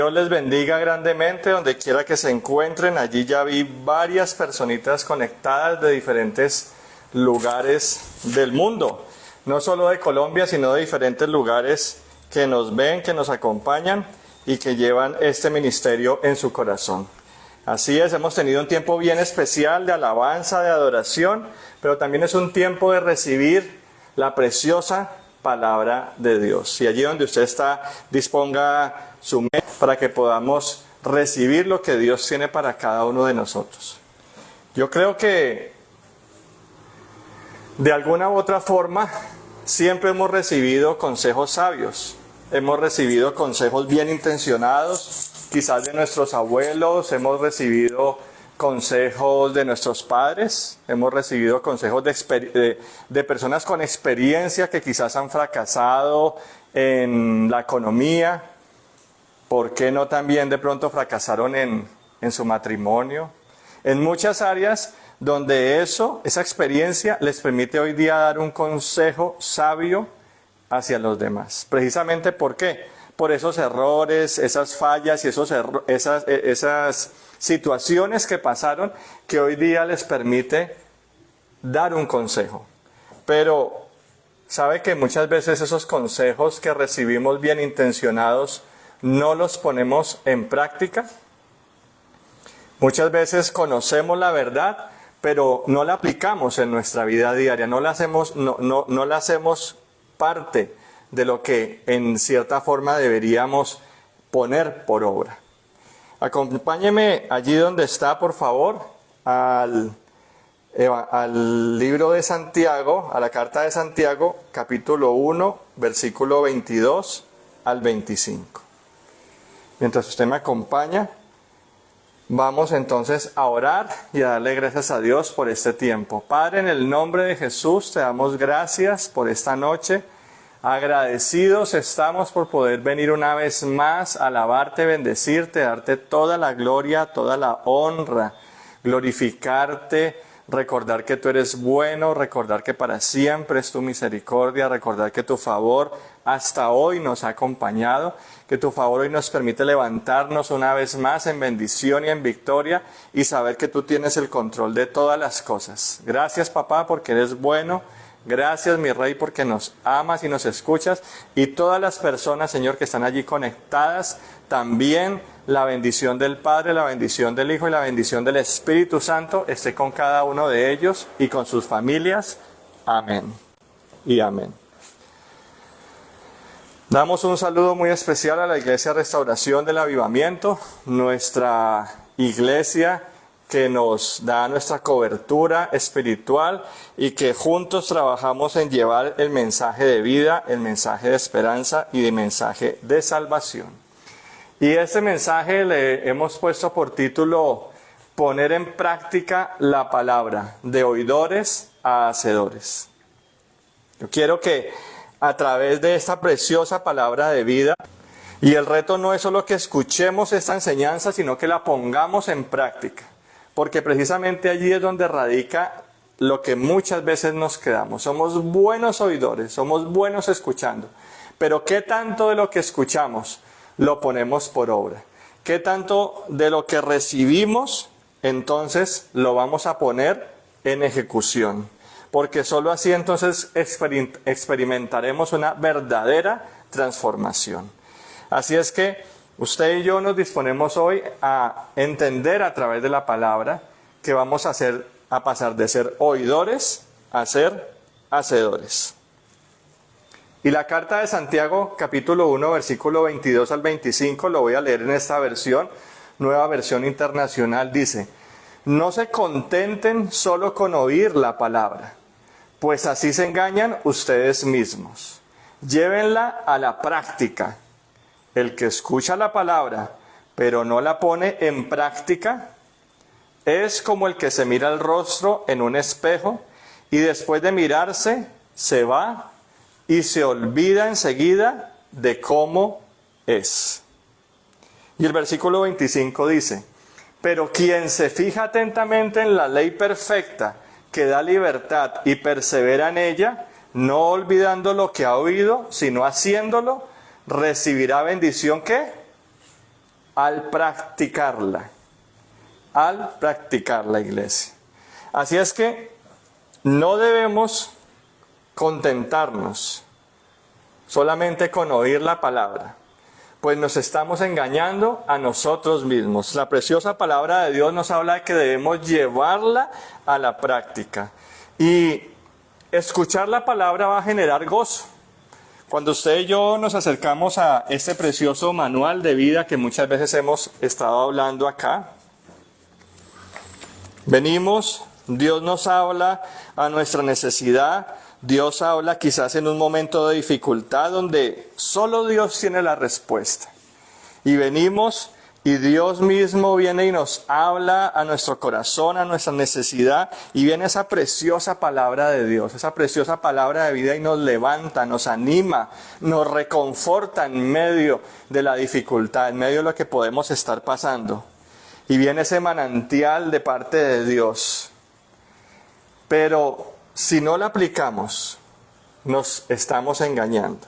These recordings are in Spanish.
Dios les bendiga grandemente donde quiera que se encuentren. Allí ya vi varias personitas conectadas de diferentes lugares del mundo. No solo de Colombia, sino de diferentes lugares que nos ven, que nos acompañan y que llevan este ministerio en su corazón. Así es, hemos tenido un tiempo bien especial de alabanza, de adoración, pero también es un tiempo de recibir la preciosa palabra de Dios. Y allí donde usted está, disponga su mente para que podamos recibir lo que Dios tiene para cada uno de nosotros. Yo creo que de alguna u otra forma siempre hemos recibido consejos sabios, hemos recibido consejos bien intencionados, quizás de nuestros abuelos, hemos recibido consejos de nuestros padres, hemos recibido consejos de personas con experiencia que quizás han fracasado en la economía. ¿Por qué no también de pronto fracasaron en su matrimonio? En muchas áreas donde esa experiencia les permite hoy día dar un consejo sabio hacia los demás. Precisamente ¿por qué? Por esos errores, esas fallas y esas situaciones que pasaron que hoy día les permite dar un consejo. Pero ¿sabe que muchas veces esos consejos que recibimos bien intencionados no los ponemos en práctica? Muchas veces conocemos la verdad, pero no la aplicamos en nuestra vida diaria, no la hacemos parte de lo que en cierta forma deberíamos poner por obra. Acompáñeme allí donde está, por favor, al libro de Santiago, a la carta de Santiago, capítulo 1, versículo 22 al 25. Mientras usted me acompaña, vamos entonces a orar y a darle gracias a Dios por este tiempo. Padre, en el nombre de Jesús te damos gracias por esta noche. Agradecidos estamos por poder venir una vez más a alabarte, bendecirte, darte toda la gloria, toda la honra, glorificarte, recordar que tú eres bueno, recordar que para siempre es tu misericordia, recordar que tu favor hasta hoy nos ha acompañado, que tu favor hoy nos permite levantarnos una vez más en bendición y en victoria y saber que tú tienes el control de todas las cosas. Gracias, papá, porque eres bueno. Gracias, mi Rey, porque nos amas y nos escuchas. Y todas las personas, Señor, que están allí conectadas, también la bendición del Padre, la bendición del Hijo y la bendición del Espíritu Santo esté con cada uno de ellos y con sus familias. Amén y amén. Damos un saludo muy especial a la Iglesia Restauración del Avivamiento, nuestra iglesia que nos da nuestra cobertura espiritual y que juntos trabajamos en llevar el mensaje de vida, el mensaje de esperanza y el mensaje de salvación. Y este mensaje le hemos puesto por título Poner en práctica la palabra, de oidores a hacedores. Yo quiero que a través de esta preciosa palabra de vida, y el reto no es solo que escuchemos esta enseñanza, sino que la pongamos en práctica. Porque precisamente allí es donde radica lo que muchas veces nos quedamos. Somos buenos oidores, somos buenos escuchando. Pero ¿qué tanto de lo que escuchamos lo ponemos por obra? ¿Qué tanto de lo que recibimos entonces lo vamos a poner en ejecución? Porque solo así entonces experimentaremos una verdadera transformación. Así es que usted y yo nos disponemos hoy a entender a través de la palabra que vamos a pasar de ser oidores a ser hacedores. Y la carta de Santiago, capítulo 1, versículo 22 al 25, lo voy a leer en esta versión, Nueva Versión Internacional, dice: no se contenten solo con oír la palabra, pues así se engañan ustedes mismos. Llévenla a la práctica. El que escucha la palabra, pero no la pone en práctica, es como el que se mira el rostro en un espejo y después de mirarse, se va y se olvida enseguida de cómo es. Y el versículo 25 dice: pero quien se fija atentamente en la ley perfecta, que da libertad y persevera en ella, no olvidando lo que ha oído, sino haciéndolo, recibirá bendición, ¿qué? al practicarla. Al practicar la iglesia. Así es que no debemos contentarnos solamente con oír la palabra, pues nos estamos engañando a nosotros mismos. La preciosa palabra de Dios nos habla de que debemos llevarla a la práctica. Y escuchar la palabra va a generar gozo. Cuando usted y yo nos acercamos a este precioso manual de vida que muchas veces hemos estado hablando acá, venimos, Dios nos habla a nuestra necesidad, Dios habla quizás en un momento de dificultad donde solo Dios tiene la respuesta. Y venimos y Dios mismo viene y nos habla a nuestro corazón, a nuestra necesidad, y viene esa preciosa palabra de Dios, esa preciosa palabra de vida y nos levanta, nos anima, nos reconforta en medio de la dificultad, en medio de lo que podemos estar pasando. Y viene ese manantial de parte de Dios. Pero si no la aplicamos, nos estamos engañando.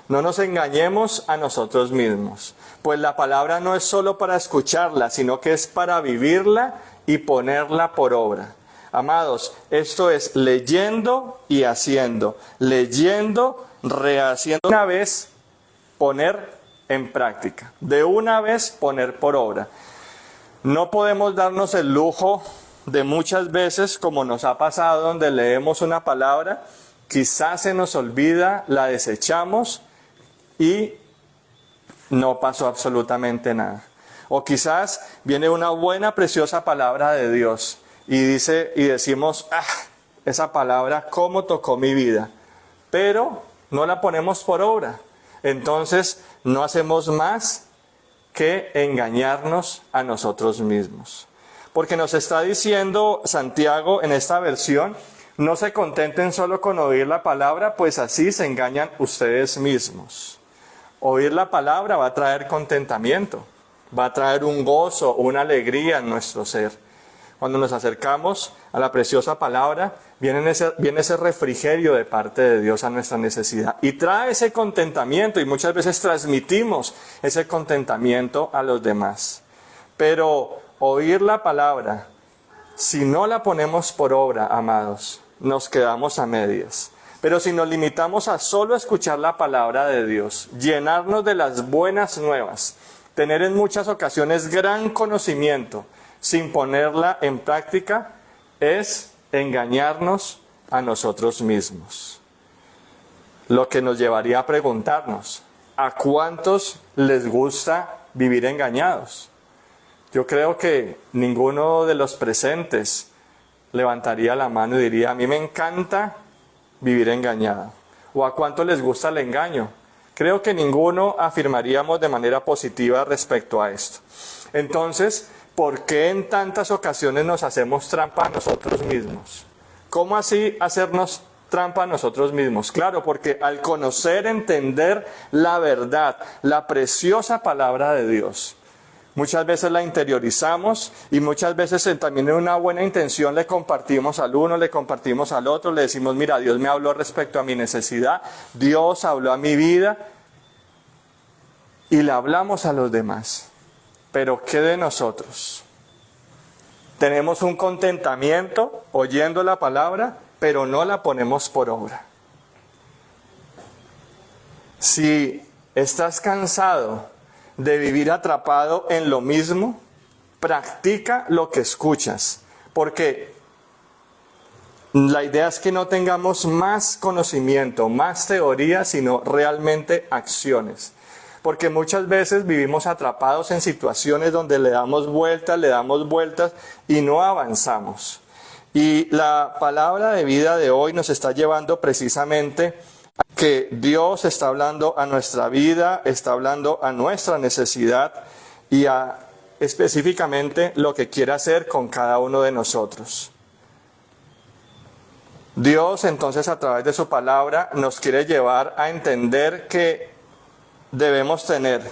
No nos engañemos a nosotros mismos, pues la palabra no es solo para escucharla, sino que es para vivirla y ponerla por obra. Amados, esto es leyendo y haciendo, leyendo, rehaciendo. Una vez poner en práctica, de una vez poner por obra. No podemos darnos el lujo de muchas veces, como nos ha pasado, donde leemos una palabra, quizás se nos olvida, la desechamos y no pasó absolutamente nada. O quizás viene una buena, preciosa palabra de Dios y decimos, esa palabra cómo tocó mi vida, pero no la ponemos por obra. Entonces no hacemos más que engañarnos a nosotros mismos. Porque nos está diciendo Santiago en esta versión, no se contenten solo con oír la palabra, pues así se engañan ustedes mismos. Oír la palabra va a traer contentamiento, va a traer un gozo, una alegría en nuestro ser. Cuando nos acercamos a la preciosa palabra, viene ese refrigerio de parte de Dios a nuestra necesidad. Y trae ese contentamiento y muchas veces transmitimos ese contentamiento a los demás. Pero oír la palabra, si no la ponemos por obra, amados, nos quedamos a medias. Pero si nos limitamos a solo escuchar la palabra de Dios, llenarnos de las buenas nuevas, tener en muchas ocasiones gran conocimiento, sin ponerla en práctica, es engañarnos a nosotros mismos. Lo que nos llevaría a preguntarnos, ¿a cuántos les gusta vivir engañados? Yo creo que ninguno de los presentes levantaría la mano y diría, a mí me encanta vivir engañado. ¿O a cuánto les gusta el engaño? Creo que ninguno afirmaríamos de manera positiva respecto a esto. Entonces, ¿por qué en tantas ocasiones nos hacemos trampa a nosotros mismos? ¿Cómo así hacernos trampa a nosotros mismos? Claro, porque al conocer, entender la verdad, la preciosa palabra de Dios, muchas veces la interiorizamos y muchas veces también en una buena intención le compartimos al uno, le compartimos al otro, le decimos, mira, Dios me habló respecto a mi necesidad, Dios habló a mi vida, y le hablamos a los demás. Pero ¿qué de nosotros? Tenemos un contentamiento oyendo la palabra, pero no la ponemos por obra. Si estás cansado de vivir atrapado en lo mismo, practica lo que escuchas, porque la idea es que no tengamos más conocimiento, más teoría, sino realmente acciones. Porque muchas veces vivimos atrapados en situaciones donde le damos vueltas y no avanzamos. Y la palabra de vida de hoy nos está llevando precisamente a que Dios está hablando a nuestra vida, está hablando a nuestra necesidad y a específicamente lo que quiere hacer con cada uno de nosotros. Dios entonces a través de su palabra nos quiere llevar a entender que debemos tener,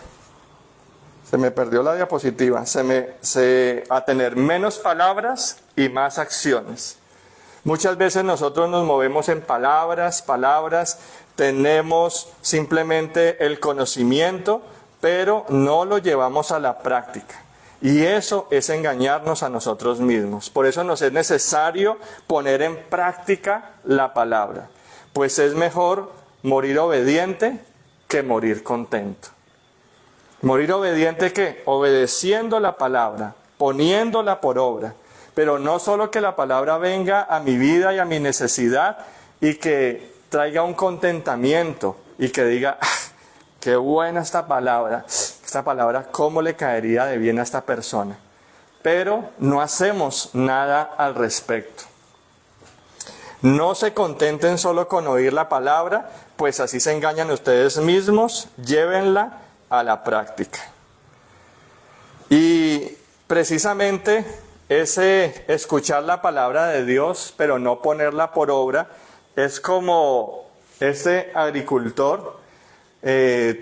se me perdió la diapositiva, a tener menos palabras y más acciones. Muchas veces nosotros nos movemos en palabras, tenemos simplemente el conocimiento, pero no lo llevamos a la práctica. Y eso es engañarnos a nosotros mismos. Por eso nos es necesario poner en práctica la palabra. Pues es mejor morir obediente que morir contento. Morir obediente, ¿qué? Obedeciendo la palabra, poniéndola por obra. Pero no solo que la palabra venga a mi vida y a mi necesidad y que traiga un contentamiento y que diga, ¡ah, qué buena esta palabra! Esta palabra, ¿cómo le caería de bien a esta persona? Pero no hacemos nada al respecto. No se contenten solo con oír la palabra, pues así se engañan ustedes mismos, llévenla a la práctica. Y precisamente ese escuchar la palabra de Dios, pero no ponerla por obra, es como este agricultor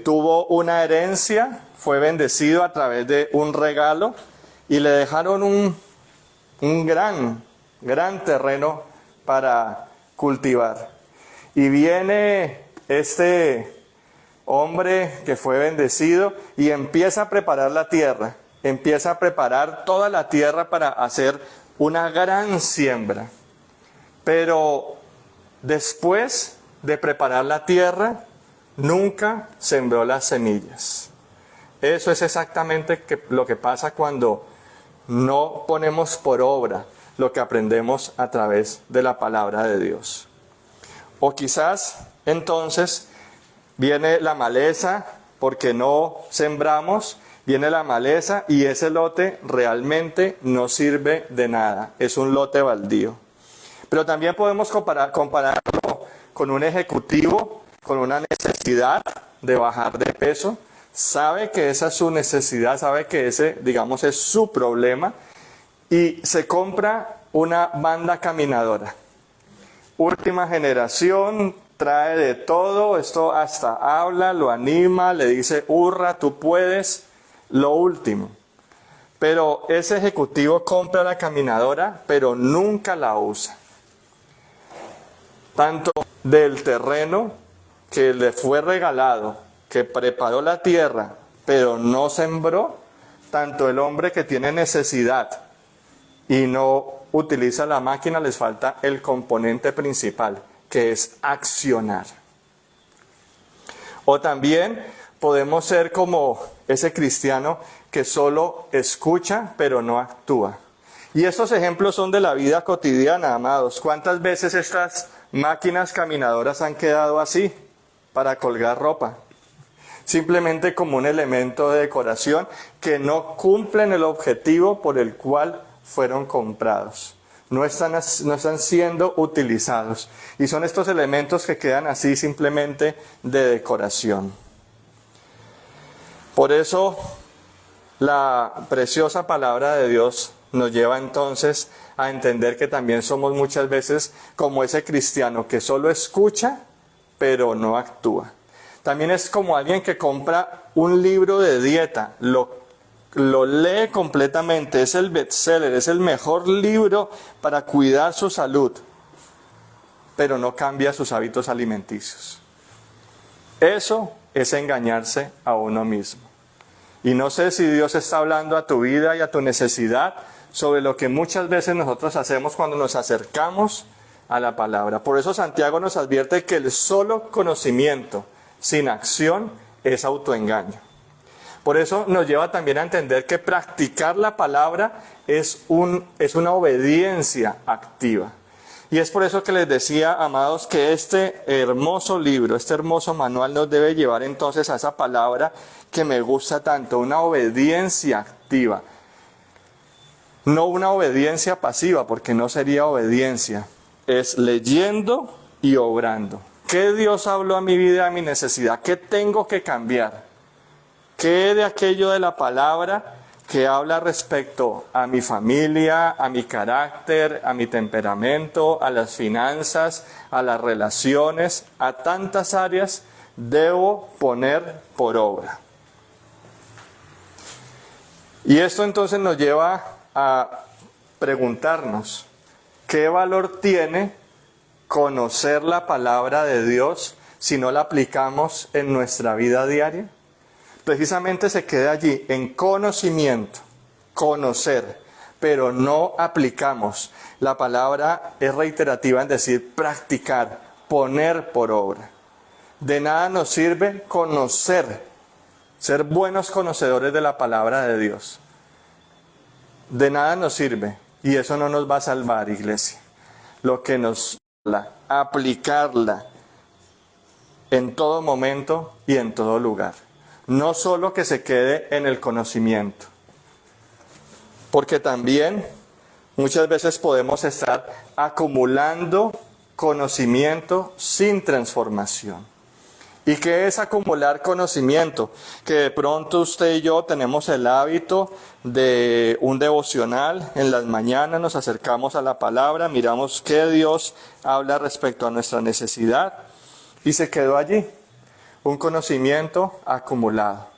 tuvo una herencia, fue bendecido a través de un regalo y le dejaron un gran terreno para cultivar. Y viene este hombre que fue bendecido y empieza a preparar la tierra, empieza a preparar toda la tierra para hacer una gran siembra. Pero después de preparar la tierra, nunca sembró las semillas. Eso es exactamente lo que pasa cuando no ponemos por obra lo que aprendemos a través de la palabra de Dios. O quizás entonces viene la maleza porque no sembramos, viene la maleza y ese lote realmente no sirve de nada, es un lote baldío. Pero también podemos compararlo con un ejecutivo con una necesidad de bajar de peso, sabe que esa es su necesidad, sabe que ese, digamos, es su problema y se compra una banda caminadora. Última generación, trae de todo, esto hasta habla, lo anima, le dice, hurra, tú puedes, lo último. Pero ese ejecutivo compra la caminadora, pero nunca la usa. Tanto del terreno que le fue regalado, que preparó la tierra, pero no sembró, tanto el hombre que tiene necesidad y no utiliza la máquina, les falta el componente principal, que es accionar. O también podemos ser como ese cristiano que solo escucha, pero no actúa. Y estos ejemplos son de la vida cotidiana, amados. ¿Cuántas veces estas máquinas caminadoras han quedado así para colgar ropa? Simplemente como un elemento de decoración que no cumplen el objetivo por el cual fueron comprados. No están siendo utilizados. Y son estos elementos que quedan así simplemente de decoración. Por eso la preciosa palabra de Dios nos lleva entonces a entender que también somos muchas veces como ese cristiano que solo escucha, pero no actúa. También es como alguien que compra un libro de dieta, lo lee completamente, es el bestseller, es el mejor libro para cuidar su salud, pero no cambia sus hábitos alimenticios. Eso es engañarse a uno mismo. Y no sé si Dios está hablando a tu vida y a tu necesidad sobre lo que muchas veces nosotros hacemos cuando nos acercamos a la palabra. Por eso Santiago nos advierte que el solo conocimiento sin acción es autoengaño. Por eso nos lleva también a entender que practicar la palabra es una obediencia activa. Y es por eso que les decía, amados, que este hermoso libro, este hermoso manual nos debe llevar entonces a esa palabra que me gusta tanto, una obediencia activa. No una obediencia pasiva, porque no sería obediencia. Es leyendo y obrando. ¿Qué Dios habló a mi vida, a mi necesidad? ¿Qué tengo que cambiar? ¿Qué de aquello de la palabra que habla respecto a mi familia, a mi carácter, a mi temperamento, a las finanzas, a las relaciones, a tantas áreas, debo poner por obra? Y esto entonces nos lleva a preguntarnos, ¿qué valor tiene conocer la palabra de Dios si no la aplicamos en nuestra vida diaria? precisamente se queda allí, en conocimiento, conocer, pero no aplicamos. La palabra es reiterativa en decir practicar, poner por obra. De nada nos sirve conocer, ser buenos conocedores de la palabra de Dios. De nada nos sirve, y eso no nos va a salvar, iglesia. Lo que nos salva, aplicarla en todo momento y en todo lugar. No solo que se quede en el conocimiento, porque también muchas veces podemos estar acumulando conocimiento sin transformación. ¿Y qué es acumular conocimiento? Que de pronto usted y yo tenemos el hábito de un devocional, en las mañanas nos acercamos a la palabra, miramos qué Dios habla respecto a nuestra necesidad y se quedó allí, un conocimiento acumulado.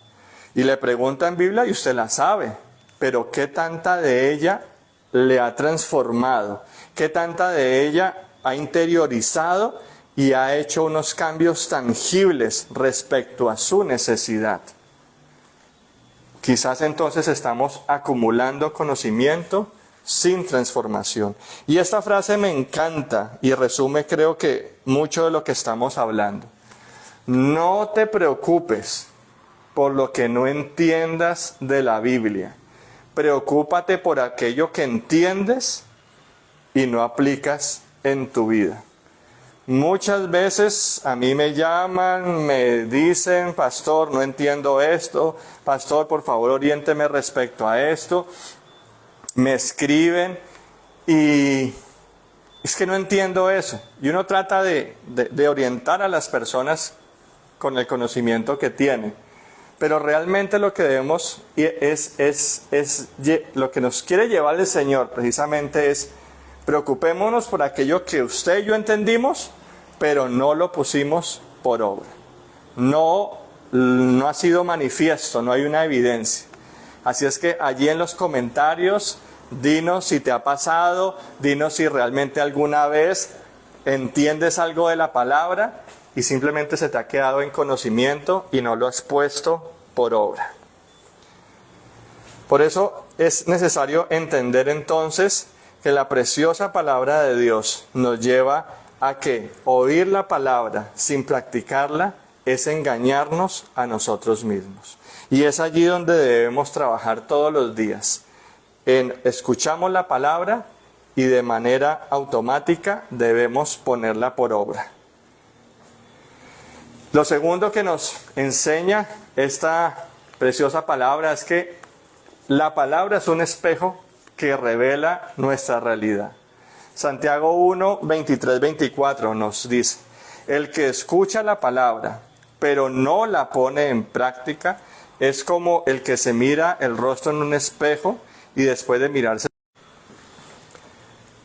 Y le preguntan Biblia y usted la sabe, pero ¿qué tanta de ella le ha transformado? ¿Qué tanta de ella ha interiorizado y ha hecho unos cambios tangibles respecto a su necesidad? Quizás entonces estamos acumulando conocimiento sin transformación. Y esta frase me encanta y resume, creo que, mucho de lo que estamos hablando. No te preocupes por lo que no entiendas de la Biblia. Preocúpate por aquello que entiendes y no aplicas en tu vida. Muchas veces a mí me llaman, me dicen, pastor, no entiendo esto, pastor, por favor oriénteme respecto a esto. Me escriben y es que no entiendo eso. Y uno trata de orientar a las personas con el conocimiento que tienen. Pero realmente lo que debemos lo que nos quiere llevar el Señor precisamente es: preocupémonos por aquello que usted y yo entendimos, pero no lo pusimos por obra. No ha sido manifiesto, no hay una evidencia. Así es que allí en los comentarios, dinos si te ha pasado, dinos si realmente alguna vez entiendes algo de la palabra y simplemente se te ha quedado en conocimiento y no lo has puesto por obra. Por eso es necesario entender entonces que la preciosa palabra de Dios nos lleva a que oír la palabra sin practicarla es engañarnos a nosotros mismos. Y es allí donde debemos trabajar todos los días. Escuchamos la palabra y de manera automática debemos ponerla por obra. Lo segundo que nos enseña esta preciosa palabra es que la palabra es un espejo que revela nuestra realidad. Santiago 1, 23, 24 nos dice: el que escucha la palabra, pero no la pone en práctica, es como el que se mira el rostro en un espejo y después de mirarse.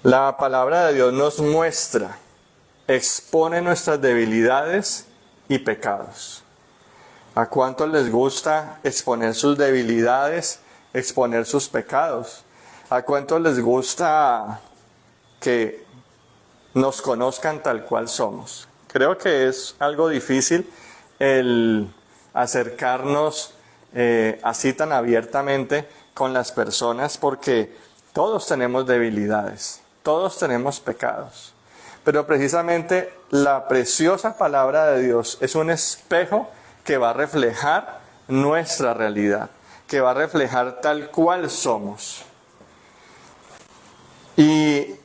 La palabra de Dios nos muestra, expone nuestras debilidades y pecados. ¿A cuántos les gusta exponer sus debilidades, exponer sus pecados? ¿A cuántos les gusta que nos conozcan tal cual somos? Creo que es algo difícil el acercarnos así tan abiertamente con las personas, porque todos tenemos debilidades, todos tenemos pecados. Pero precisamente la preciosa palabra de Dios es un espejo que va a reflejar nuestra realidad, que va a reflejar tal cual somos. Y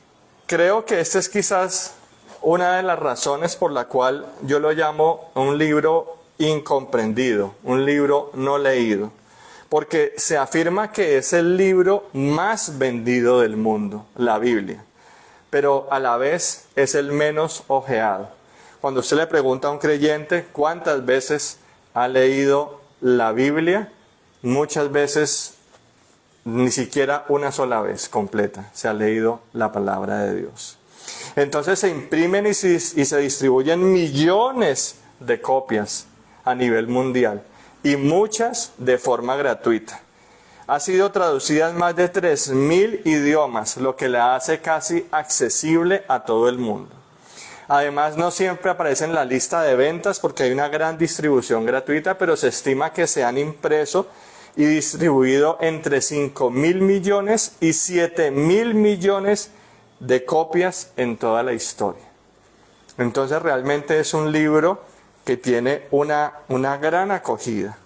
creo que esta es quizás una de las razones por la cual yo lo llamo un libro incomprendido, un libro no leído. Porque se afirma que es el libro más vendido del mundo, la Biblia. Pero a la vez es el menos hojeado. Cuando usted le pregunta a un creyente cuántas veces ha leído la Biblia, muchas veces ni siquiera una sola vez completa se ha leído la palabra de Dios. Entonces se imprimen y se distribuyen millones de copias a nivel mundial y muchas de forma gratuita. Ha sido traducida en más de 3.000 idiomas, lo que la hace casi accesible a todo el mundo. Además, no siempre aparece en la lista de ventas porque hay una gran distribución gratuita, pero se estima que se han impreso y distribuido entre 5.000 millones y 7.000 millones de copias en toda la historia. Entonces realmente es un libro que tiene una gran acogida.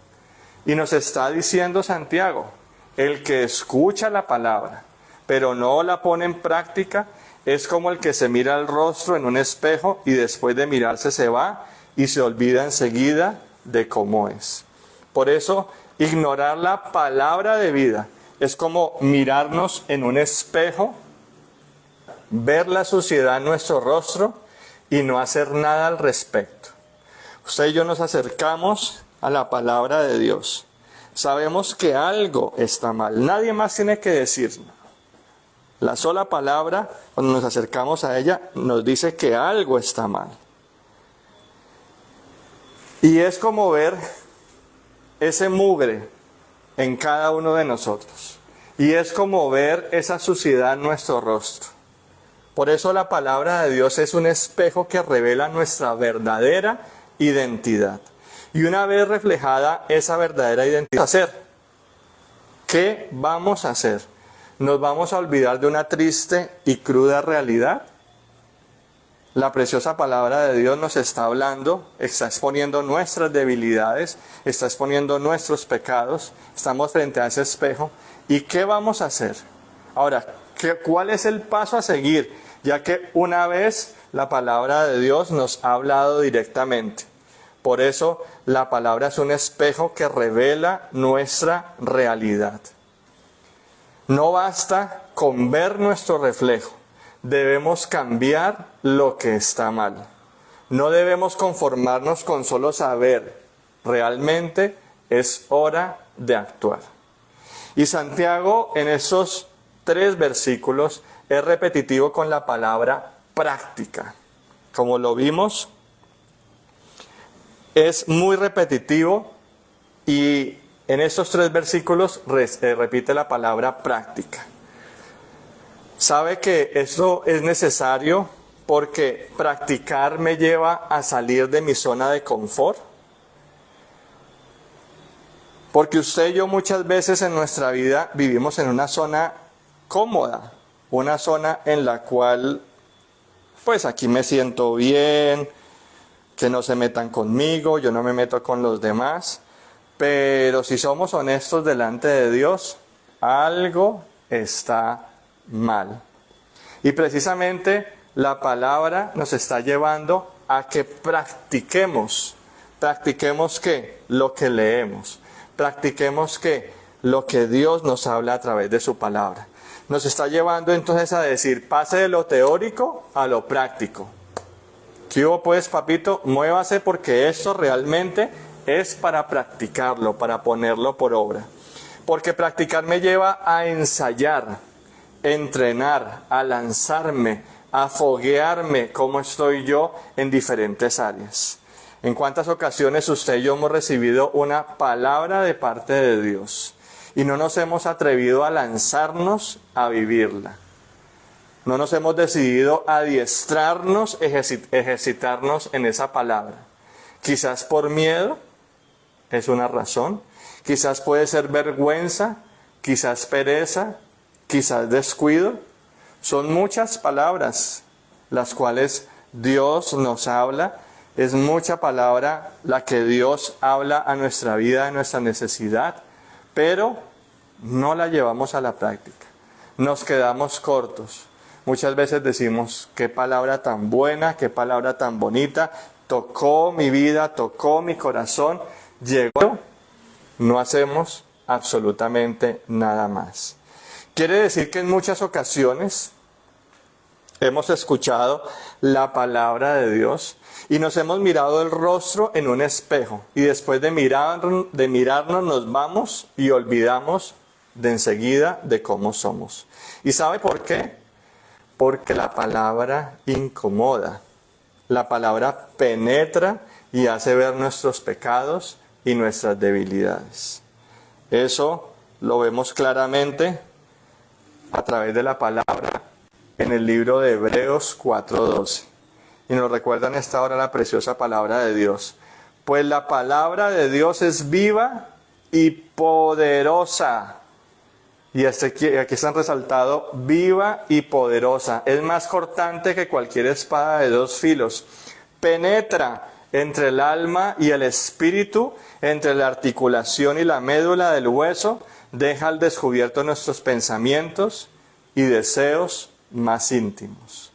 Y nos está diciendo Santiago, el que escucha la palabra, pero no la pone en práctica, es como el que se mira el rostro en un espejo y después de mirarse se va y se olvida enseguida de cómo es. Por eso, ignorar la palabra de vida es como mirarnos en un espejo, ver la suciedad en nuestro rostro y no hacer nada al respecto. Usted y yo nos acercamos a la palabra de Dios. Sabemos que algo está mal. Nadie más tiene que decirnos. La sola palabra, cuando nos acercamos a ella, nos dice que algo está mal. Y es como ver ese mugre en cada uno de nosotros. Y es como ver esa suciedad en nuestro rostro. Por eso la palabra de Dios es un espejo que revela nuestra verdadera identidad. Y una vez reflejada esa verdadera identidad, ¿qué vamos a hacer? ¿Nos vamos a olvidar de una triste y cruda realidad? La preciosa palabra de Dios nos está hablando, está exponiendo nuestras debilidades, está exponiendo nuestros pecados, estamos frente a ese espejo. ¿Y qué vamos a hacer? Ahora, ¿cuál es el paso a seguir? Ya que una vez la palabra de Dios nos ha hablado directamente. Por eso la palabra es un espejo que revela nuestra realidad. No basta con ver nuestro reflejo, debemos cambiar lo que está mal. No debemos conformarnos con solo saber, realmente es hora de actuar. Y Santiago en esos 3 versículos es repetitivo con la palabra práctica. Como lo vimos, es muy repetitivo y en estos 3 versículos repite la palabra práctica. Sabe que esto es necesario porque practicar me lleva a salir de mi zona de confort. Porque usted y yo muchas veces en nuestra vida vivimos en una zona cómoda, una zona en la cual, pues aquí me siento bien, que no se metan conmigo, yo no me meto con los demás. Pero si somos honestos delante de Dios, algo está mal. Y precisamente la palabra nos está llevando a que practiquemos. ¿Practiquemos qué? Lo que leemos. Practiquemos qué? Lo que Dios nos habla a través de su palabra. Nos está llevando entonces a decir, pase de lo teórico a lo práctico. ¿Qué hubo pues, papito? Muévase porque esto realmente es para practicarlo, para ponerlo por obra. Porque practicar me lleva a ensayar, entrenar, a lanzarme, a foguearme como estoy yo en diferentes áreas. ¿En cuántas ocasiones usted y yo hemos recibido una palabra de parte de Dios y no nos hemos atrevido a lanzarnos a vivirla? No nos hemos decidido a adiestrarnos, ejercitarnos en esa palabra. Quizás por miedo, es una razón. Quizás puede ser vergüenza, quizás pereza, quizás descuido. Son muchas palabras las cuales Dios nos habla. Es mucha palabra la que Dios habla a nuestra vida, a nuestra necesidad, pero no la llevamos a la práctica. Nos quedamos cortos. Muchas veces decimos, qué palabra tan buena, qué palabra tan bonita, tocó mi vida, tocó mi corazón, llegó. No hacemos absolutamente nada más. Quiere decir que en muchas ocasiones hemos escuchado la palabra de Dios y nos hemos mirado el rostro en un espejo y después de mirarnos nos vamos y olvidamos de enseguida de cómo somos. ¿Y sabe por qué? Porque la palabra incomoda. La palabra penetra y hace ver nuestros pecados y nuestras debilidades. Eso lo vemos claramente a través de la palabra en el libro de Hebreos 4:12. Y nos recuerda en esta hora la preciosa palabra de Dios. Pues la palabra de Dios es viva y poderosa. Y aquí están resaltado, viva y poderosa. Es más cortante que cualquier espada de dos filos. Penetra entre el alma y el espíritu, entre la articulación y la médula del hueso, deja al descubierto nuestros pensamientos y deseos más íntimos.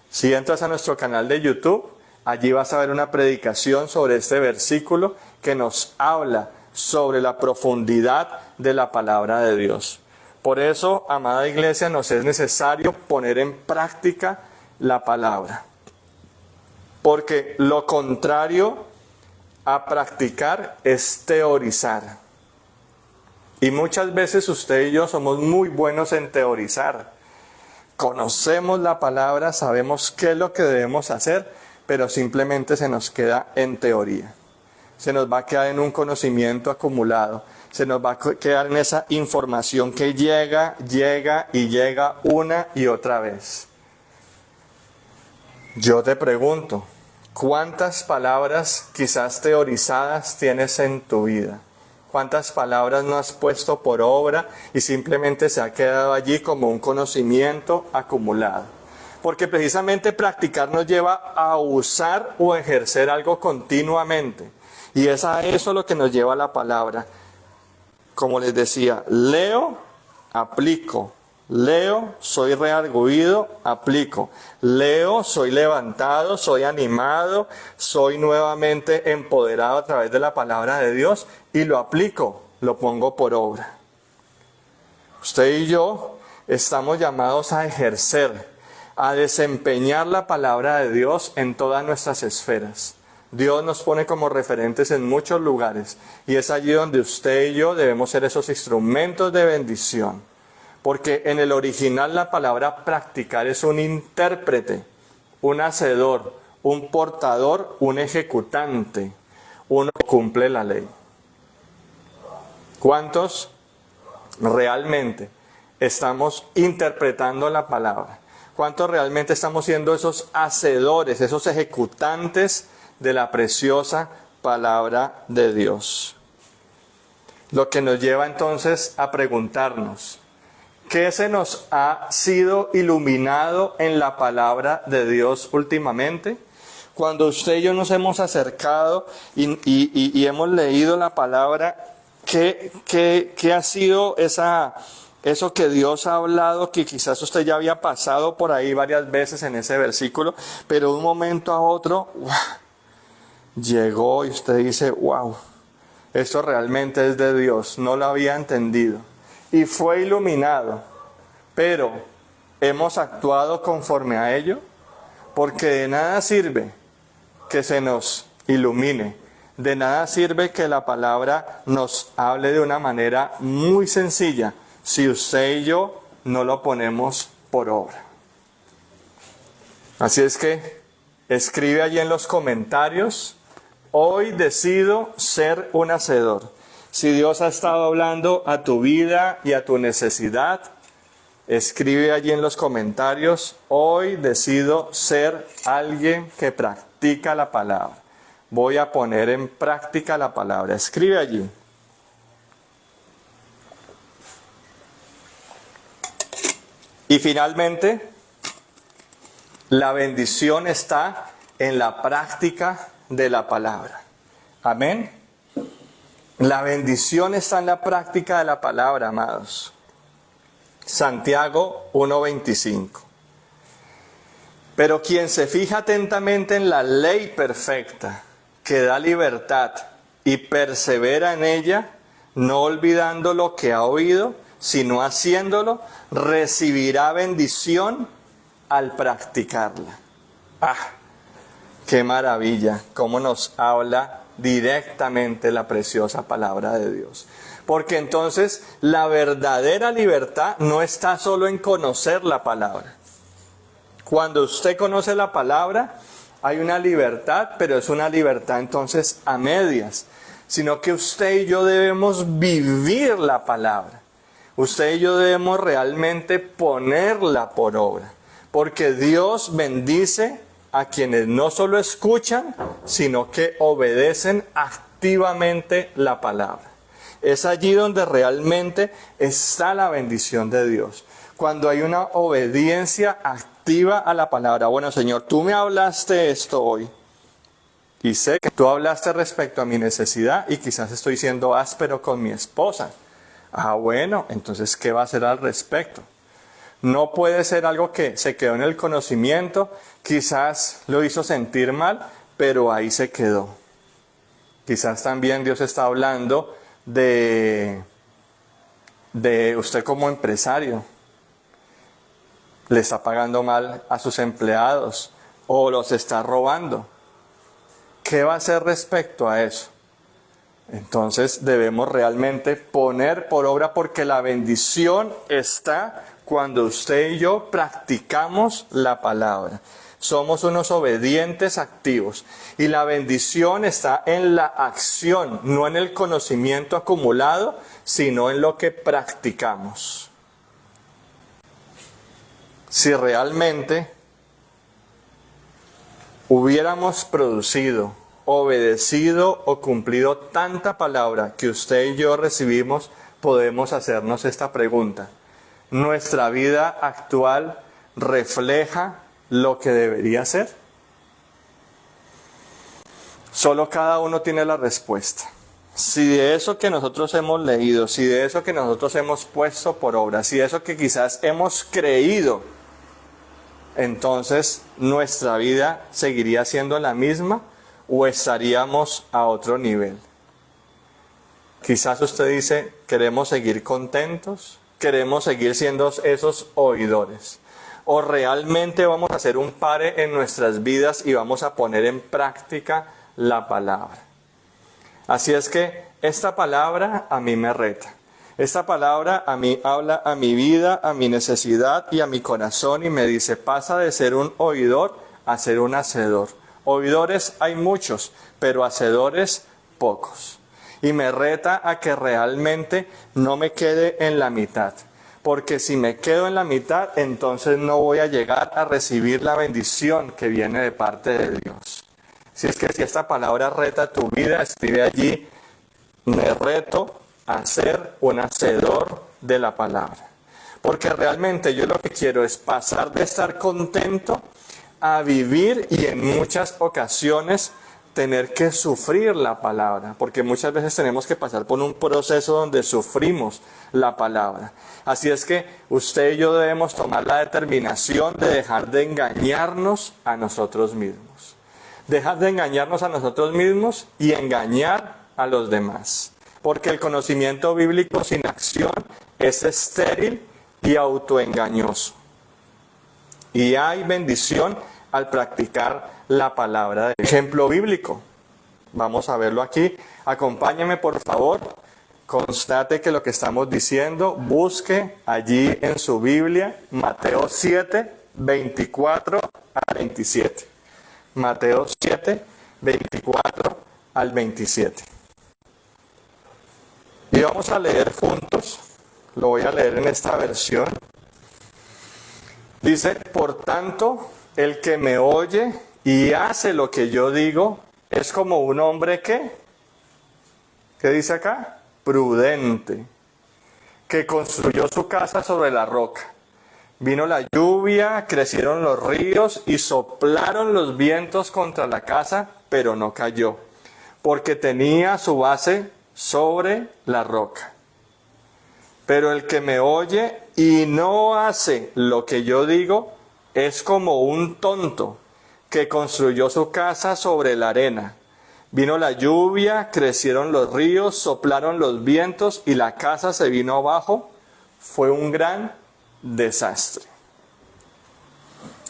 Si entras a nuestro canal de YouTube, allí vas a ver una predicación sobre este versículo que nos habla sobre la profundidad de la palabra de Dios. Por eso, amada iglesia, nos es necesario poner en práctica la palabra. Porque lo contrario a practicar es teorizar. Y muchas veces usted y yo somos muy buenos en teorizar. Conocemos la palabra, sabemos qué es lo que debemos hacer, pero simplemente se nos queda en teoría. Se nos va a quedar en un conocimiento acumulado. Se nos va a quedar en esa información que llega una y otra vez. Yo te pregunto, ¿cuántas palabras quizás teorizadas tienes en tu vida? ¿Cuántas palabras no has puesto por obra y simplemente se ha quedado allí como un conocimiento acumulado? Porque precisamente practicar nos lleva a usar o ejercer algo continuamente. Y es a eso lo que nos lleva la palabra. Como les decía, leo, aplico. Leo, soy reargüido, aplico. Leo, soy levantado, soy animado, soy nuevamente empoderado a través de la palabra de Dios y lo aplico, lo pongo por obra. Usted y yo estamos llamados a ejercer, a desempeñar la palabra de Dios en todas nuestras esferas. Dios nos pone como referentes en muchos lugares y es allí donde usted y yo debemos ser esos instrumentos de bendición. Porque en el original la palabra practicar es un intérprete, un hacedor, un portador, un ejecutante. Uno cumple la ley. ¿Cuántos realmente estamos interpretando la palabra? ¿Cuántos realmente estamos siendo esos hacedores, esos ejecutantes de la preciosa palabra de Dios? Lo que nos lleva entonces a preguntarnos, ¿qué se nos ha sido iluminado en la palabra de Dios últimamente? Cuando usted y yo nos hemos acercado y hemos leído la palabra, ¿qué ha sido eso que Dios ha hablado, que quizás usted ya había pasado por ahí varias veces en ese versículo, pero de un momento a otro, ¡wow!, llegó y usted dice, wow, esto realmente es de Dios, no lo había entendido. Y fue iluminado, pero ¿hemos actuado conforme a ello? Porque de nada sirve que se nos ilumine, de nada sirve que la palabra nos hable de una manera muy sencilla, si usted y yo no lo ponemos por obra. Así es que escribe allí en los comentarios, hoy decido ser un hacedor. Si Dios ha estado hablando a tu vida y a tu necesidad, escribe allí en los comentarios, hoy decido ser alguien que practica la palabra. Voy a poner en práctica la palabra. Escribe allí. Y finalmente, la bendición está en la práctica de la palabra. Amén. La bendición está en la práctica de la palabra, amados. Santiago 1:25. Pero quien se fija atentamente en la ley perfecta, que da libertad, y persevera en ella, no olvidando lo que ha oído, sino haciéndolo, recibirá bendición al practicarla. ¡Ah! ¡Qué maravilla! Cómo nos habla directamente la preciosa palabra de Dios. Porque entonces la verdadera libertad no está solo en conocer la palabra. Cuando usted conoce la palabra, hay una libertad, pero es una libertad entonces a medias. Sino que usted y yo debemos vivir la palabra. Usted y yo debemos realmente ponerla por obra. Porque Dios bendice a quienes no solo escuchan, sino que obedecen activamente la palabra. Es allí donde realmente está la bendición de Dios. Cuando hay una obediencia activa a la palabra. Bueno, Señor, tú me hablaste esto hoy. Y sé que tú hablaste respecto a mi necesidad y quizás estoy siendo áspero con mi esposa. Ah, bueno, entonces, ¿qué va a hacer al respecto? No puede ser algo que se quedó en el conocimiento, quizás lo hizo sentir mal, pero ahí se quedó. Quizás también Dios está hablando de usted como empresario. Le está pagando mal a sus empleados o los está robando. ¿Qué va a hacer respecto a eso? Entonces debemos realmente poner por obra, porque la bendición está cuando usted y yo practicamos la palabra. Somos unos obedientes activos y la bendición está en la acción, no en el conocimiento acumulado, sino en lo que practicamos. Si realmente hubiéramos producido, obedecido o cumplido tanta palabra que usted y yo recibimos, podemos hacernos esta pregunta. ¿Nuestra vida actual refleja lo que debería ser? Solo cada uno tiene la respuesta. Si de eso que nosotros hemos leído, si de eso que nosotros hemos puesto por obra, si de eso que quizás hemos creído, entonces nuestra vida seguiría siendo la misma o estaríamos a otro nivel. Quizás usted dice, queremos seguir contentos, queremos seguir siendo esos oidores, o realmente vamos a hacer un pare en nuestras vidas y vamos a poner en práctica la palabra. Así es que esta palabra a mí me reta. Esta palabra a mí habla a mi vida, a mi necesidad y a mi corazón y me dice, pasa de ser un oidor a ser un hacedor. Oidores hay muchos, pero hacedores pocos. Y me reta a que realmente no me quede en la mitad. Porque si me quedo en la mitad, entonces no voy a llegar a recibir la bendición que viene de parte de Dios. Si esta palabra reta tu vida, escribe allí, me reto a ser un hacedor de la palabra. Porque realmente yo lo que quiero es pasar de estar contento a vivir y en muchas ocasiones tener que sufrir la palabra. Porque muchas veces tenemos que pasar por un proceso donde sufrimos la palabra. Así es que usted y yo debemos tomar la determinación de dejar de engañarnos a nosotros mismos. Dejar de engañarnos a nosotros mismos y engañar a los demás. Porque el conocimiento bíblico sin acción es estéril y autoengañoso. Y hay bendición al practicar la palabra. Ejemplo bíblico. Vamos a verlo aquí. Acompáñeme por favor. Constate que lo que estamos diciendo, busque allí en su Biblia Mateo 7, 24 al 27. Mateo 7, 24 al 27. Y vamos a leer juntos, lo voy a leer en esta versión. Dice, por tanto, el que me oye y hace lo que yo digo, es como un hombre que, ¿qué dice acá? Prudente, que construyó su casa sobre la roca. Vino la lluvia, crecieron los ríos y soplaron los vientos contra la casa, pero no cayó, porque tenía su base sobre la roca. Pero el que me oye y no hace lo que yo digo es como un tonto que construyó su casa sobre la arena. Vino la lluvia, crecieron los ríos, soplaron los vientos y la casa se vino abajo. Fue un gran desastre.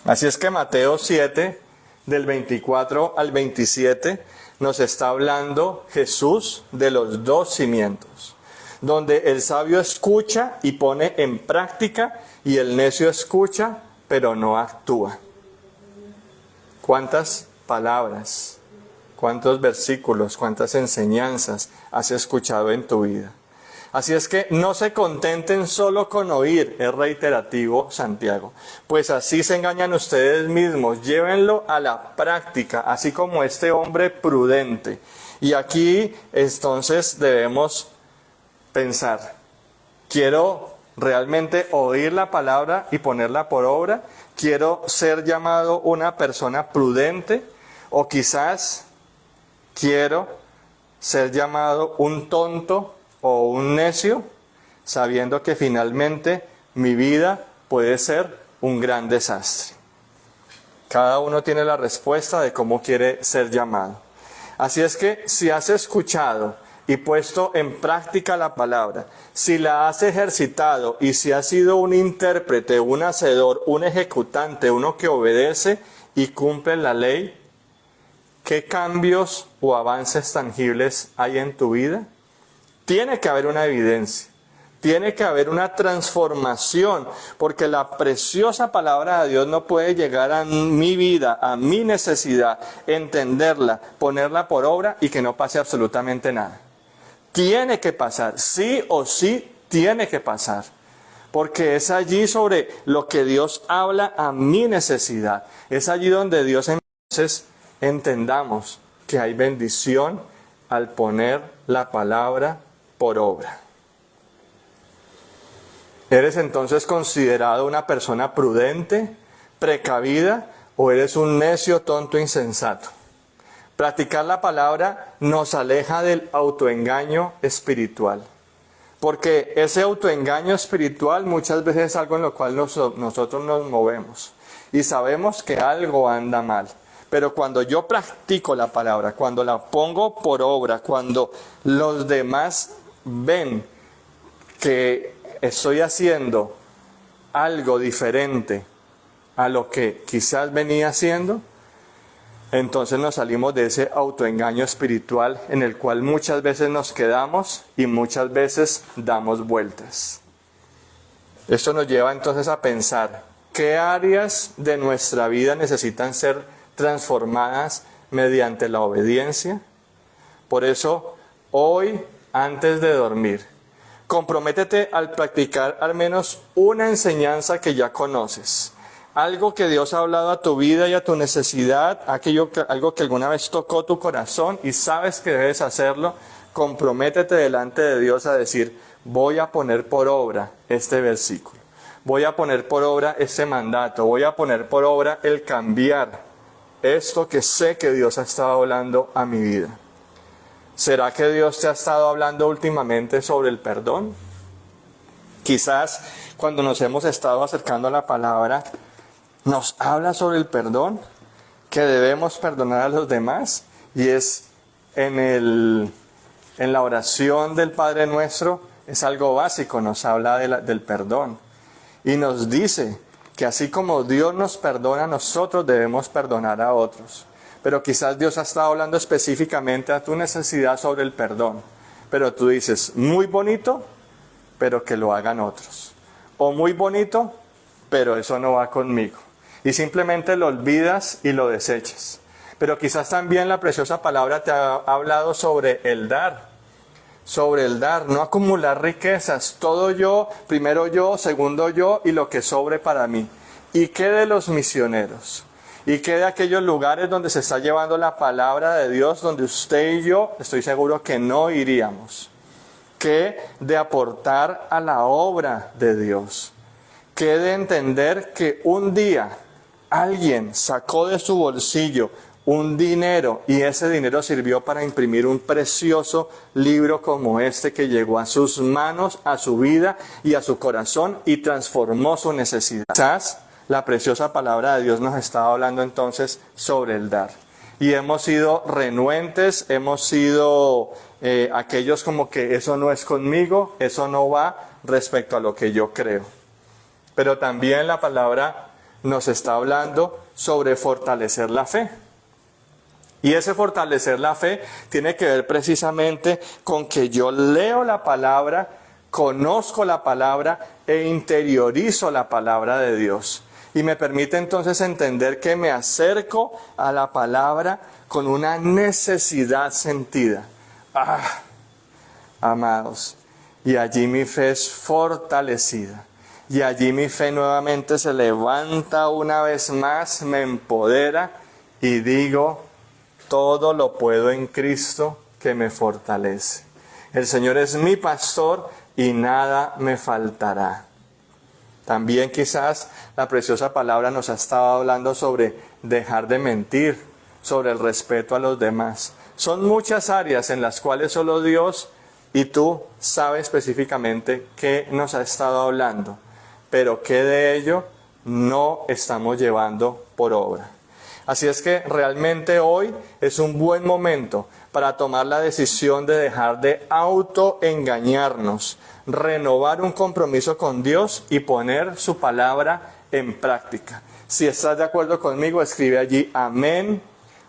Así es que Mateo 7, del 24 al 27, nos está hablando Jesús de los dos cimientos, donde el sabio escucha y pone en práctica y el necio escucha pero no actúa. ¿Cuántas palabras, cuántos versículos, cuántas enseñanzas has escuchado en tu vida? Así es que no se contenten solo con oír, es reiterativo Santiago, pues así se engañan ustedes mismos, llévenlo a la práctica, así como este hombre prudente. Y aquí entonces debemos pensar, ¿quiero realmente oír la palabra y ponerla por obra? ¿Quiero ser llamado una persona prudente? ¿O quizás quiero ser llamado un tonto o un necio, sabiendo que finalmente mi vida puede ser un gran desastre? Cada uno tiene la respuesta de cómo quiere ser llamado. Así es que si has escuchado y puesto en práctica la palabra, si la has ejercitado y si has sido un intérprete, un hacedor, un ejecutante, uno que obedece y cumple la ley, ¿qué cambios o avances tangibles hay en tu vida? Tiene que haber una evidencia, tiene que haber una transformación, porque la preciosa palabra de Dios no puede llegar a mi vida, a mi necesidad, entenderla, ponerla por obra y que no pase absolutamente nada. Tiene que pasar, sí o sí tiene que pasar, porque es allí sobre lo que Dios habla a mi necesidad. Es allí donde Dios entonces entendamos que hay bendición al poner la palabra por obra. ¿Eres entonces considerado una persona prudente, precavida, o eres un necio, tonto, insensato? Practicar la palabra nos aleja del autoengaño espiritual, porque ese autoengaño espiritual muchas veces es algo en lo cual nosotros nos movemos y sabemos que algo anda mal. Pero cuando yo practico la palabra, cuando la pongo por obra, cuando los demás ven que estoy haciendo algo diferente a lo que quizás venía haciendo, entonces nos salimos de ese autoengaño espiritual en el cual muchas veces nos quedamos y muchas veces damos vueltas. Esto nos lleva entonces a pensar, ¿qué áreas de nuestra vida necesitan ser transformadas mediante la obediencia? Por eso, hoy, antes de dormir, comprométete al practicar al menos una enseñanza que ya conoces. Algo que Dios ha hablado a tu vida y a tu necesidad, algo que alguna vez tocó tu corazón y sabes que debes hacerlo. Comprométete delante de Dios a decir, voy a poner por obra este versículo. Voy a poner por obra este mandato. Voy a poner por obra el cambiar esto que sé que Dios ha estado hablando a mi vida. ¿Será que Dios te ha estado hablando últimamente sobre el perdón? Quizás cuando nos hemos estado acercando a la palabra, nos habla sobre el perdón, que debemos perdonar a los demás, y es en la oración del Padre Nuestro, es algo básico, nos habla del perdón. Y nos dice que así como Dios nos perdona, nosotros debemos perdonar a otros. Pero quizás Dios ha estado hablando específicamente a tu necesidad sobre el perdón. Pero tú dices, muy bonito, pero que lo hagan otros. O muy bonito, pero eso no va conmigo. Y simplemente lo olvidas y lo desechas. Pero quizás también la preciosa palabra te ha hablado sobre el dar. Sobre el dar, no acumular riquezas. Todo yo, primero yo, segundo yo y lo que sobre para mí. ¿Y qué de los misioneros? ¿Y qué de aquellos lugares donde se está llevando la palabra de Dios, donde usted y yo estoy seguro que no iríamos? ¿Qué de aportar a la obra de Dios? ¿Qué de entender que un día alguien sacó de su bolsillo un dinero y ese dinero sirvió para imprimir un precioso libro como este que llegó a sus manos, a su vida y a su corazón y transformó su necesidad? Quizás la preciosa palabra de Dios nos está hablando entonces sobre el dar. Y hemos sido renuentes, hemos sido aquellos como que eso no es conmigo, eso no va respecto a lo que yo creo. Pero también la palabra nos está hablando sobre fortalecer la fe. Y ese fortalecer la fe tiene que ver precisamente con que yo leo la palabra, conozco la palabra e interiorizo la palabra de Dios. Y me permite entonces entender que me acerco a la palabra con una necesidad sentida. Amados, y allí mi fe es fortalecida. Y allí mi fe nuevamente se levanta una vez más, me empodera y digo, todo lo puedo en Cristo que me fortalece. El Señor es mi pastor y nada me faltará. También quizás la preciosa palabra nos ha estado hablando sobre dejar de mentir, sobre el respeto a los demás. Son muchas áreas en las cuales solo Dios y tú sabes específicamente qué nos ha estado hablando, pero qué de ello no estamos llevando por obra. Así es que realmente hoy es un buen momento para tomar la decisión de dejar de autoengañarnos, renovar un compromiso con Dios y poner su palabra en práctica. Si estás de acuerdo conmigo, escribe allí amén,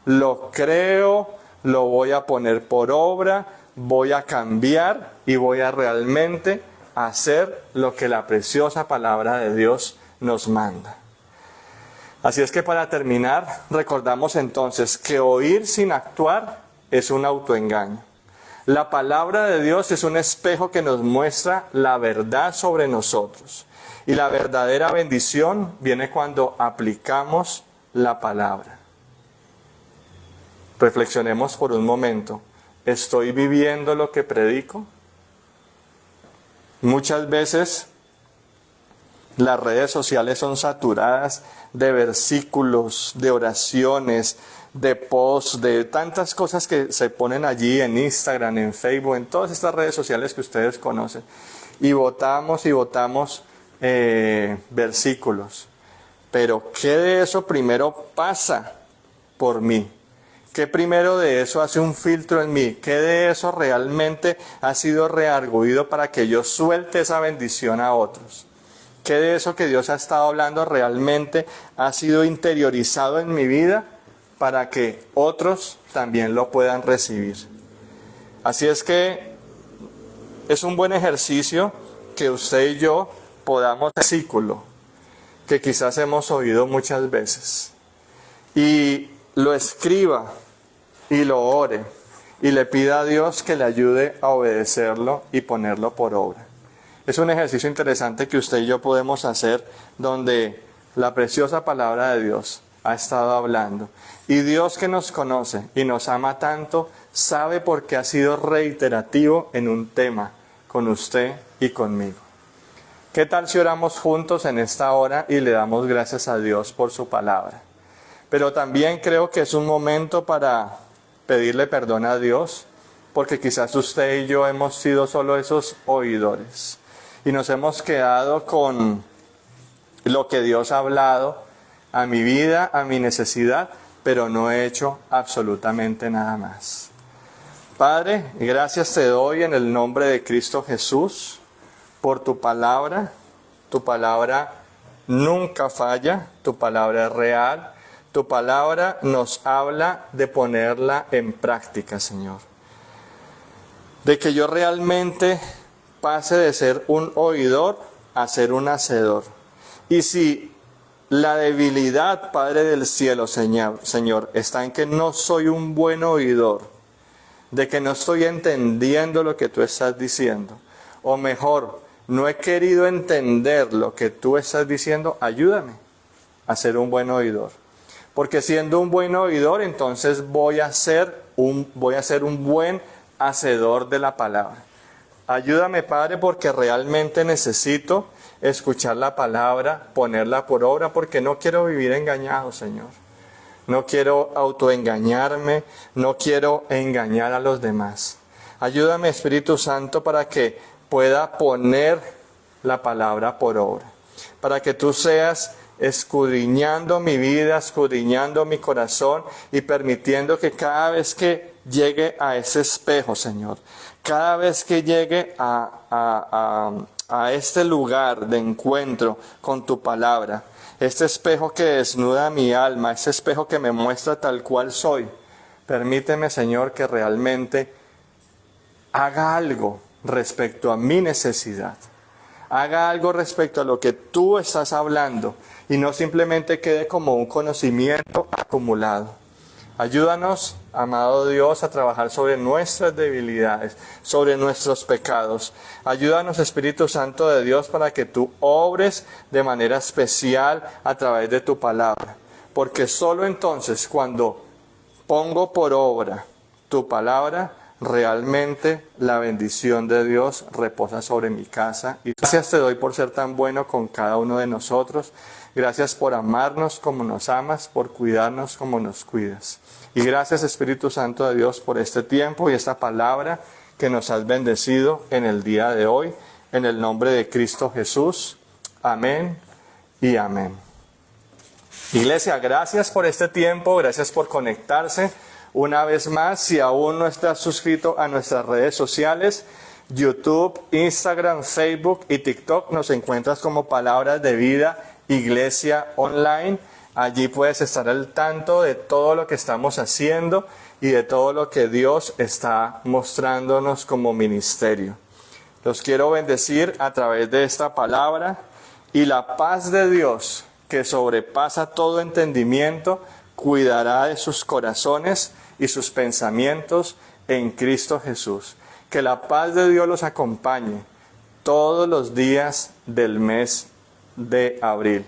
lo creo, lo voy a poner por obra, voy a cambiar y voy a realmente hacer lo que la preciosa palabra de Dios nos manda. Así es que para terminar, recordamos entonces que oír sin actuar es un autoengaño. La palabra de Dios es un espejo que nos muestra la verdad sobre nosotros. Y la verdadera bendición viene cuando aplicamos la palabra. Reflexionemos por un momento. ¿Estoy viviendo lo que predico? Muchas veces las redes sociales son saturadas de versículos, de oraciones, de posts, de tantas cosas que se ponen allí en Instagram, en Facebook, en todas estas redes sociales que ustedes conocen. Y votamos versículos. Pero ¿qué de eso primero pasa por mí? ¿Qué primero de eso hace un filtro en mí? ¿Qué de eso realmente ha sido reargüido para que yo suelte esa bendición a otros? ¿Qué de eso que Dios ha estado hablando realmente ha sido interiorizado en mi vida para que otros también lo puedan recibir? Así es que es un buen ejercicio que usted y yo podamos versículo que quizás hemos oído muchas veces y lo escriba y lo ore y le pida a Dios que le ayude a obedecerlo y ponerlo por obra. Es un ejercicio interesante que usted y yo podemos hacer donde la preciosa palabra de Dios ha estado hablando. Y Dios que nos conoce y nos ama tanto, sabe por qué ha sido reiterativo en un tema con usted y conmigo. ¿Qué tal si oramos juntos en esta hora y le damos gracias a Dios por su palabra? Pero también creo que es un momento para pedirle perdón a Dios, porque quizás usted y yo hemos sido solo esos oidores. Y nos hemos quedado con lo que Dios ha hablado a mi vida, a mi necesidad, pero no he hecho absolutamente nada más. Padre, gracias te doy en el nombre de Cristo Jesús por tu palabra. Tu palabra nunca falla, tu palabra es real, tu palabra nos habla de ponerla en práctica, Señor. De que yo realmente pase de ser un oidor a ser un hacedor. Y si la debilidad, Padre del cielo, Señor, está en que no soy un buen oidor, de que no estoy entendiendo lo que tú estás diciendo, o mejor, no he querido entender lo que tú estás diciendo, ayúdame a ser un buen oidor. Porque siendo un buen oidor, entonces voy a ser un buen hacedor de la palabra. Ayúdame, Padre, porque realmente necesito escuchar la palabra, ponerla por obra, porque no quiero vivir engañado, Señor. No quiero autoengañarme, no quiero engañar a los demás. Ayúdame, Espíritu Santo, para que pueda poner la palabra por obra. Para que tú seas escudriñando mi vida, escudriñando mi corazón y permitiendo que cada vez que llegue a ese espejo, Señor, cada vez que llegue a este lugar de encuentro con tu palabra, este espejo que desnuda mi alma, este espejo que me muestra tal cual soy, permíteme, Señor, que realmente haga algo respecto a mi necesidad. Haga algo respecto a lo que tú estás hablando y no simplemente quede como un conocimiento acumulado. Ayúdanos, amado Dios, a trabajar sobre nuestras debilidades, sobre nuestros pecados. Ayúdanos, Espíritu Santo de Dios, para que tú obres de manera especial a través de tu palabra. Porque solo entonces, cuando pongo por obra tu palabra, realmente la bendición de Dios reposa sobre mi casa. Y gracias te doy por ser tan bueno con cada uno de nosotros. Gracias por amarnos como nos amas, por cuidarnos como nos cuidas. Y gracias, Espíritu Santo de Dios, por este tiempo y esta palabra que nos has bendecido en el día de hoy. En el nombre de Cristo Jesús. Amén y amén. Iglesia, gracias por este tiempo, gracias por conectarse. Una vez más, si aún no estás suscrito a nuestras redes sociales, YouTube, Instagram, Facebook y TikTok, nos encuentras como Palabras de Vida Iglesia Online. Allí puedes estar al tanto de todo lo que estamos haciendo y de todo lo que Dios está mostrándonos como ministerio. Los quiero bendecir a través de esta palabra, y la paz de Dios, que sobrepasa todo entendimiento, cuidará de sus corazones y sus pensamientos en Cristo Jesús. Que la paz de Dios los acompañe todos los días del mes de abril.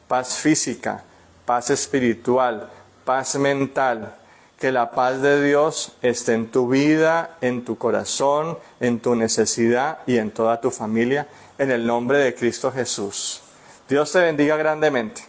Paz física, paz espiritual, paz mental. Que la paz de Dios esté en tu vida, en tu corazón, en tu necesidad y en toda tu familia, en el nombre de Cristo Jesús. Dios te bendiga grandemente.